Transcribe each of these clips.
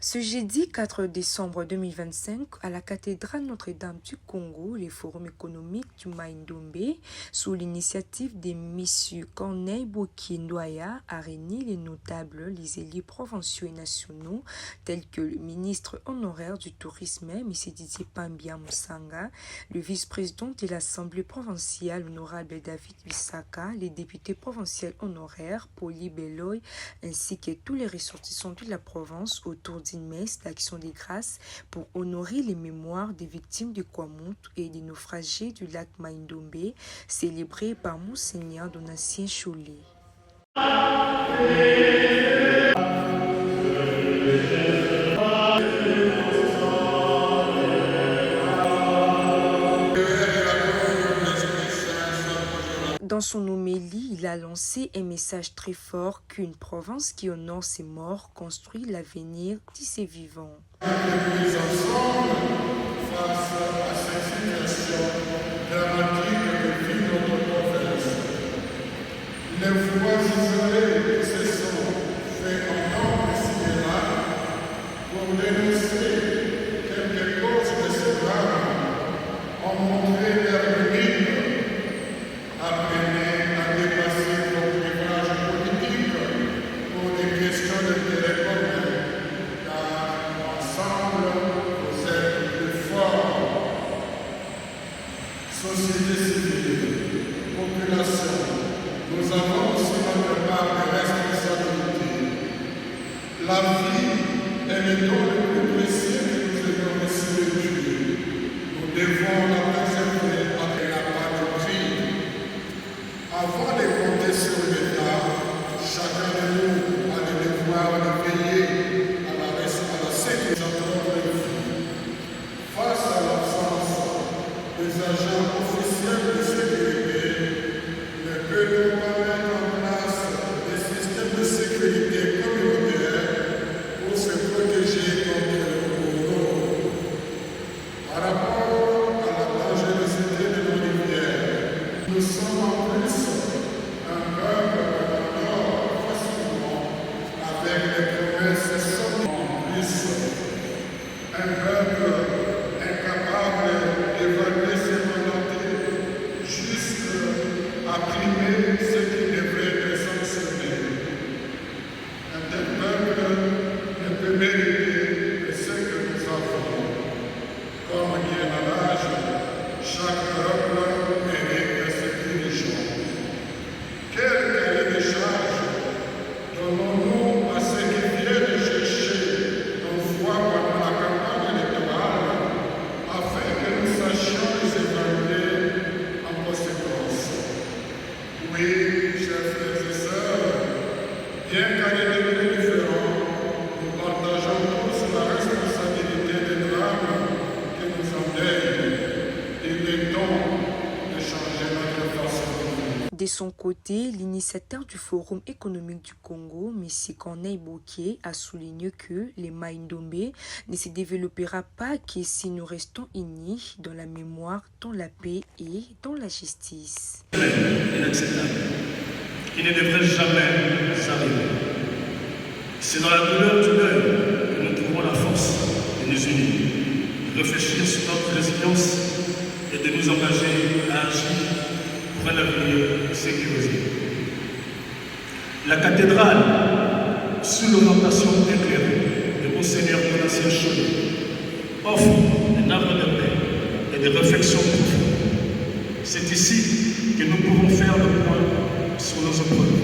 Ce jeudi 4 décembre 2025, à la cathédrale Notre-Dame du Congo, le Forum économique du Mai-Ndombe, sous l'initiative de M. Corneille Bouki-Ndoya, a réuni les notables, les élus provinciaux et nationaux, tels que le ministre honoraire du tourisme, M. Didier Pambia Moussanga, le vice-président de l'Assemblée provinciale, honorable David Bissaka, les députés provinciaux honoraires, Poli Beloy, ainsi que tous les ressortissants de la province autour d'une messe d'action des grâces pour honorer les mémoires des victimes du Kwamouth et des naufragés du lac Mai-Ndombe, célébrée par Monseigneur Donatien Cholet. Dans son homélie, il a lancé un message très fort qu'une province qui honore ses morts construit l'avenir de ses vivants. Tous ensemble, face à cette situation dramatique que vit notre province, les voix isolées qui se sont fait entendre considérables pour dénoncer quelques causes de ce drame ont montré leur limite. Apprenez à dépasser vos clivages politiques pour des questions d'intérêt commun, car ensemble, vous êtes plus forts. Société civile, population, nous avons aussi notre part de responsabilité. La vie est le don le plus précieux que nous ayons reçu de Dieu. Nous devons la préserver avec la patrie. Avant de compter sur l'État, chacun de nous a le devoir de veiller à la sécurité de notre vie. Face à l'absence des agents officiels de sécurité, ne peut-on pas mettre en place des systèmes de sécurité communautaires pour se protéger contre le bourreau? Par rapport à la dangerosité de nos rivières, nous sommes en plus un peuple qu'on facilement avec des promesses sommes en plus, un peuple incapable d'évaluer ses volontés jusqu'à primer ce qui devrait être sanctionné. Un tel peuple ne peut mériter que ce que nous avons. Comme dit l'adage, chaque peuple mérite ses dirigeants. Quel cahier de charges donnons-nous à ceux qui viennent chercher nos voix pendant la campagne électorale afin que nous sachions les évaluer en conséquence? Oui, chers frères et sœurs, bien qu'à des degrés différents, nous partageons tous la responsabilité des drames qui nous endeuillent. Il est temps de changer notre façon de vivre. De son côté, l'initiateur du Forum économique du Congo, M. Corneille Bouki, a souligné que le Mai-Ndombe ne se développera pas que si nous restons unis dans la mémoire, dans la paix et dans la justice. Inacceptable, qui ne devrait jamais s'arriver. C'est dans la douleur du deuil que nous trouvons la force de nous unir, de réfléchir sur notre résilience et de nous engager à agir pour un avenir sécurisé. La cathédrale, sous l'orientation éclairée de Monseigneur Donatien Cholet, offre un arbre de paix et de réflexion profonde. C'est ici que nous pouvons faire le point sur nos épreuves,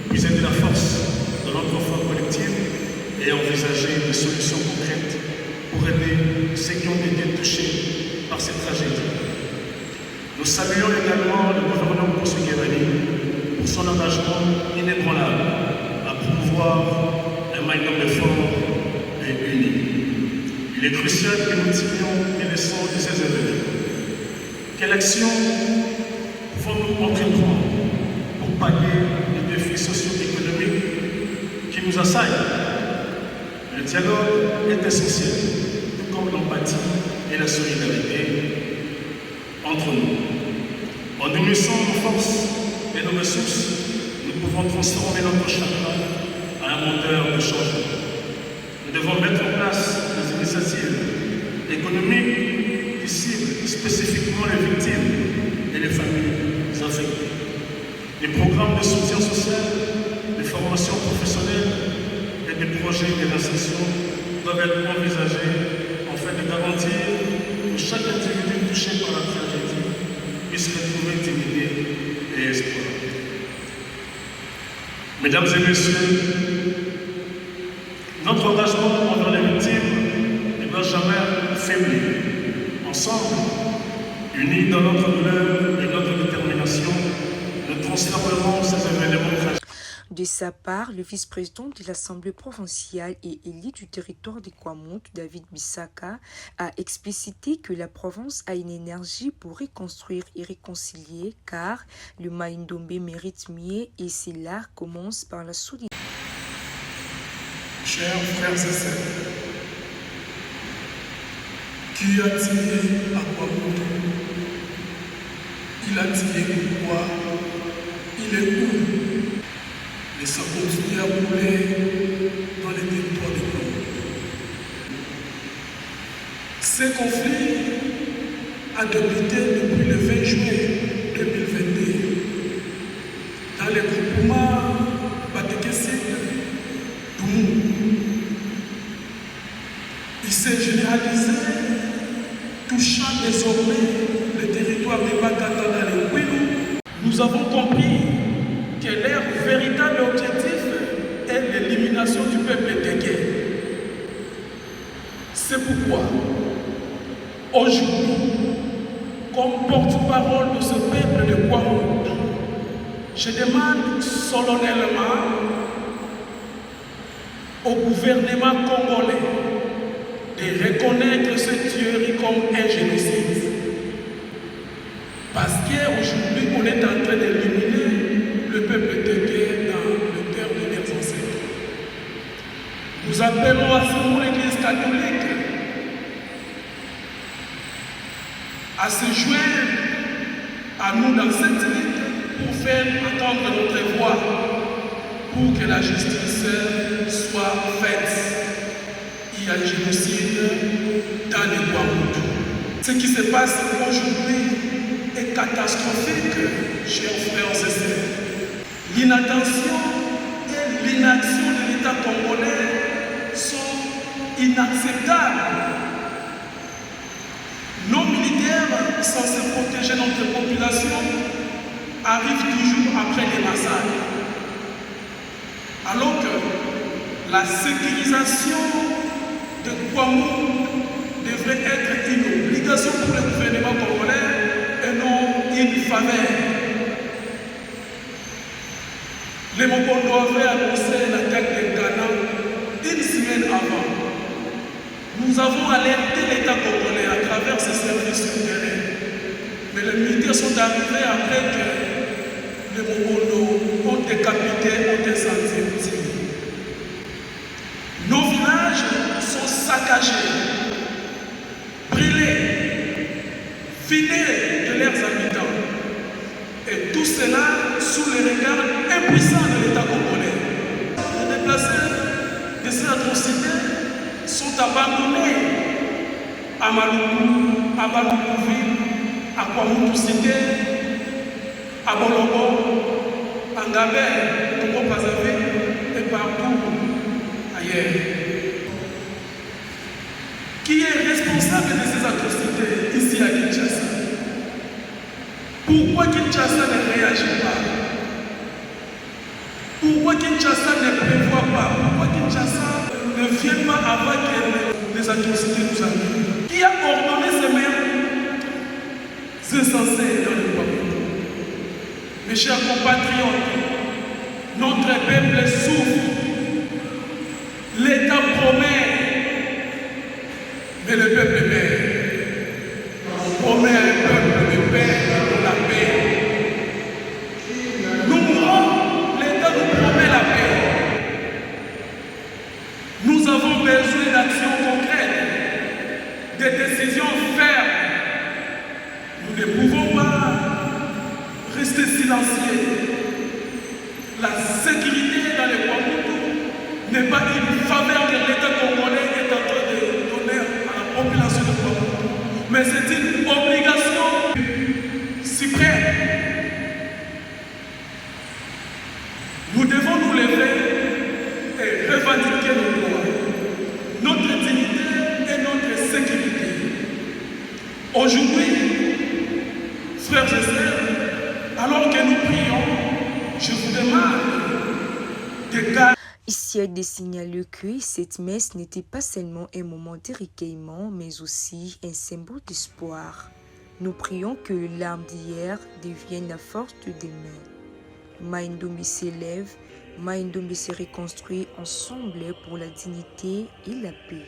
puiser de la force dans notre foi collective et envisager des solutions concrètes pour aider ceux qui ont été touchés par cette tragédie. Nous saluons également le gouvernement Koussouguevani pour son engagement inébranlable à promouvoir un Mai-Ndombe fort et uni. Il est crucial que nous tirions des leçons de ces événements. Quelle action pouvons-nous entreprendre pour pallier les défis socio-économiques qui nous assaillent? Le dialogue est essentiel, tout comme l'empathie et la solidarité entre nous. En unissant nos forces et nos ressources, nous pouvons transformer notre chakra à un moteur de changement. Nous devons mettre en place des initiatives économiques qui ciblent spécifiquement les victimes et les familles affectées. Des programmes de soutien social, des formations professionnelles et des projets de réinsertion doivent être envisagés afin de garantir que chaque individu touché par la tragédie puisse retrouver dignité et espoir. Mesdames et messieurs, notre engagement envers les victimes ne doit jamais faiblir. Ensemble, unis dans notre douleur et notre détermination, nous transformerons ces événements tragiques. De sa part, le vice-président de l'Assemblée provinciale et élu du territoire de Kwamouth, David Bissaka, a explicité que la province a une énergie pour reconstruire et réconcilier, car le Maïndombe mérite mieux et cela commence par la solidarité. Chers frères et sœurs, qui a tiré à Kwamouth? Il a tiré pourquoi? Il est où? Et ça continue à rouler dans les territoires de Kwamouth. Ce conflit a débuté depuis le 20 juillet 2022 dans les groupements Batekessi, Doumou. Il s'est généralisé, touchant désormais le territoire de Bakata dans les Kwilu. Nous avons compris que leur véritable objectif est l'élimination du peuple Téké. C'est pourquoi, aujourd'hui, comme porte-parole de ce peuple de Kwamouth, je demande solennellement au gouvernement congolais de reconnaître cette tuerie comme un génocide. Parce qu'aujourd'hui, on est en train d'éliminer le peuple Téké dans le cœur de leurs ancêtres. Nous appelons à ce moment l'Église catholique à se joindre à nous dans cette lutte pour faire entendre notre voix, pour que la justice soit faite. Il y a un génocide dans les Kwamouth. Ce qui se passe aujourd'hui est catastrophique, chers frères et sœurs. L'inattention et l'inaction de l'État congolais sont inacceptables. Nos militaires, censés protéger notre population, arrivent toujours après les massacres. Alors que la sécurisation de Kwamouth devrait être une obligation pour le gouvernement congolais et non une faveur. Les Mokondo avaient annoncé l'attaque de Ghana une semaine avant. Nous avons alerté l'État congolais à travers ses services souterrains. Mais les militaires sont arrivés après que les Mokondo ont décapité, ont descendu. Nos villages sont saccagés, brûlés, vidés de leurs habitants. Et tout cela sous le regard impuissant de l'État congolais. Les déplacés de ces atrocités sont abandonnés à Maluku, à Balukouville, à Kwamouth Cité, à Bolongo, à Ngabé, Congo Brazzaville et partout ailleurs. Qui est responsable de ces atrocités ici à Kinshasa? Pourquoi Kinshasa ne réagit pas? Pourquoi Kinshasa ne prévoit pas? Pourquoi Kinshasa ne vient pas avant que les atrocités nous arrivent? Qui a ordonné ces mêmes insensés dans le Kwamouth? Mes chers compatriotes, notre peuple souffre. L'État promet, mais le peuple perd. On promet à un peuple de paix pour la paix. Nous mourons, l'État nous promet la paix. Nous avons besoin d'actions concrètes, de décisions fermes. Nous ne pouvons pas rester silencieux. La sécurité dans les Kwamouth n'est pas une faveur de l'État congolais. tient de signaler que cette messe n'était pas seulement un moment de recueillement, mais aussi un symbole d'espoir. Nous prions que l'âme d'hier devienne la force de demain. Maïndombe s'élève, Maïndombe se reconstruit ensemble pour la dignité et la paix.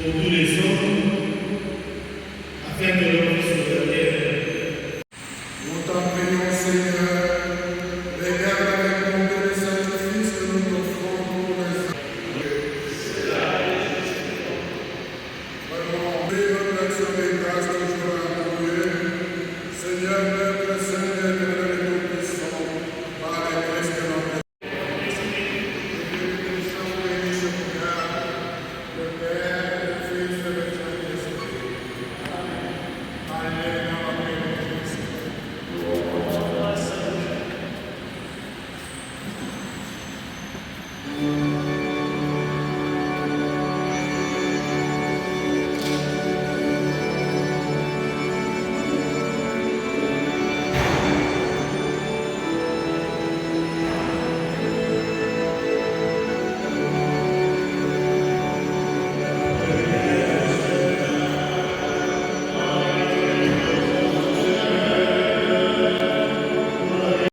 Pour tous les hommes, afin que leur vie sur la terre